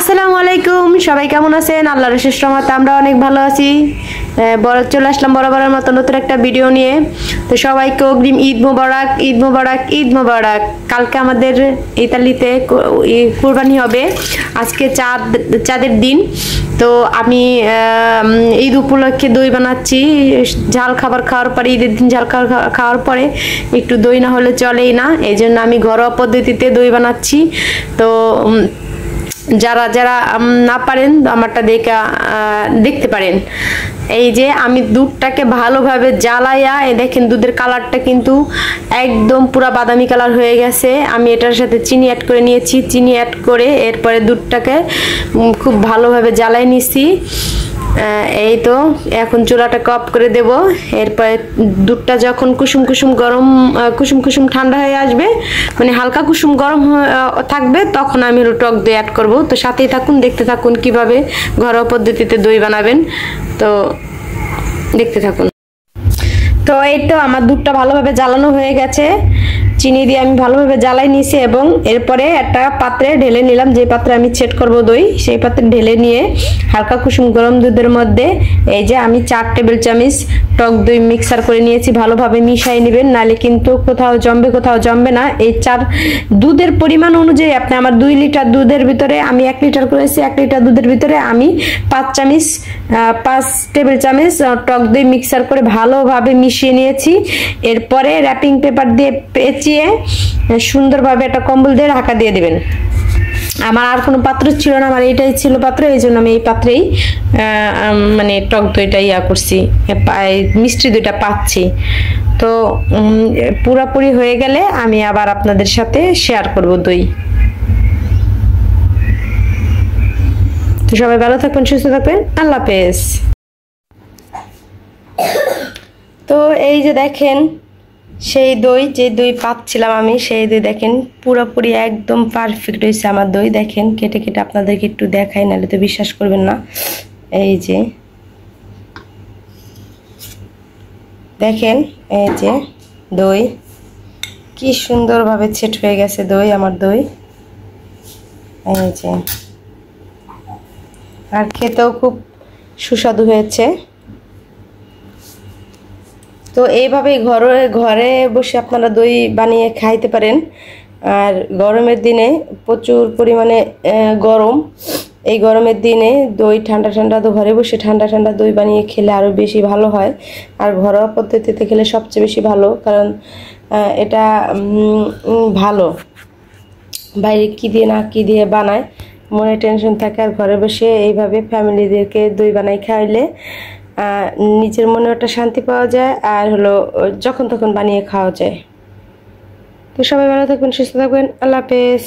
আসসালামু আলাইকুম, সবাই কেমন আছেন? আল্লাহর অশেষ রহমতে আমরা অনেক ভালো আছি। চলে আসলাম বরাবরের মতো নতুন একটা ভিডিও নিয়ে। তো সবাইকে অগ্রিম ঈদ মোবারক, ঈদ মোবারক, ঈদ মোবারক। কালকে আমাদের ইতালিতে কুরবানি হবে, আজকে চাঁদের দিন। তো আমি ঈদ উপলক্ষে দই বানাচ্ছি। ঝাল খাবার খাওয়ার পরে, ঈদের দিন ঝাল খাওয়ার পরে একটু দই না হলে চলেই না, এই জন্য আমি ঘরোয়া পদ্ধতিতে দই বানাচ্ছি। তো যারা যারা না পারেন আমারটা দেখতে পারেন। এই যে আমি দুধটাকে ভালোভাবে জ্বালাইয়া, এই দেখেন দুধের কালারটা কিন্তু একদম পুরা বাদামি কালার হয়ে গেছে। আমি এটার সাথে চিনি অ্যাড করে নিয়েছি। চিনি অ্যাড করে এরপরে দুধটাকে খুব ভালোভাবে জ্বালাই নিছি। এই তো এখন চুলাটা অফ করে দেব। এরপরে দুধটা যখন কুসুম কুসুম ঠান্ডা হয়ে আসবে, মানে হালকা কুসুম গরম থাকবে, তখন আমি টক দই অ্যাড করব। তো সাথেই থাকুন, দেখতে থাকুন কিভাবে ঘরোয়া পদ্ধতিতে দই বানাবেন। তো দেখতে থাকুন। তো এই তো আমার দুধটা ভালোভাবে জ্বালানো হয়ে গেছে। চিনি দিয়ে আমি ভালোভাবে জ্বালাই নিয়েছি এবং এরপরে একটা পাত্রে ঢেলে নিলাম। যে পাত্রে আমি সেট করব দই, সেই পাত্রে ঢেলে নিয়ে হালকা কুসুম গরম দুধের মধ্যে এই যে আমি 4 টেবিল চামচ টক দই মিক্সার করে নিয়েছি। ভালোভাবে মিশিয়ে নেবেন, নালে কিন্তু কোথাও জমবে না। এই দুধের পরিমাণ অনুযায়ী আপনি, আমার 2 লিটার দুধের ভিতরে আমি 1 লিটার করেছি, 1 লিটার দুধের ভিতরে আমি 5 টেবিল চামচ টক দই মিক্সার করে ভালোভাবে মিশিয়ে নিয়েছি। এরপরে র্যাপিং পেপার দিয়ে পেঁচিয়ে সুন্দরভাবে একটা কম্বল দিয়ে ঢাকা দিয়ে দিবেন। আমার আর কোনো পাত্র ছিল না, আমার এইটাই ছিল পাত্র, এই জন্য আমি এই পাত্রেই মানে টক দইটা করছি, মিষ্টি দইটা পাচ্ছি। তো পুরোপুরি হয়ে গেলে আমি আবার আপনাদের সাথে শেয়ার করব দই। তো সবাই ভালো থাকবেন, সুস্থ থাকবেন, আল্লাহ হাফেজ। তো এই যে দেখেন সেই দই, যে দই পাচ্ছিলাম আমি, সেই দই দেখেন পুরোপুরি একদম পারফেক্ট হয়েছে আমার দই। দেখেন কেটে কেটে আপনাদেরকে একটু দেখাই, নাহলে তো বিশ্বাস করবেন না। এই যে দেখেন, এই যে দই কি সুন্দরভাবে সেট হয়ে গেছে দই, আমার দই। এই যে আর খেতেও খুব সুস্বাদু হয়েছে। তো এইভাবেই ঘরে বসে আপনারা দই বানিয়ে খাইতে পারেন। আর গরমের দিনে প্রচুর পরিমাণে গরম, এই গরমের দিনে দই ঠান্ডা ঘরে বসে ঠান্ডা দই বানিয়ে খেলে আরও বেশি ভালো হয়। আর ঘরোয়া পদ্ধতিতে খেলে সবচেয়ে বেশি ভালো, কারণ এটা ভালো। বাইরে কী দিয়ে না কী দিয়ে বানায়, মনে টেনশন থাকে। আর ঘরে বসে এইভাবে ফ্যামিলিদেরকে দই বানাই খাইলে নিজের মনে একটা শান্তি পাওয়া যায়, আর হলো যখন তখন বানিয়ে খাওয়া যায়। তো সবাই ভালো থাকবেন, সুস্থ থাকবেন, আল্লাহ হাফেজ।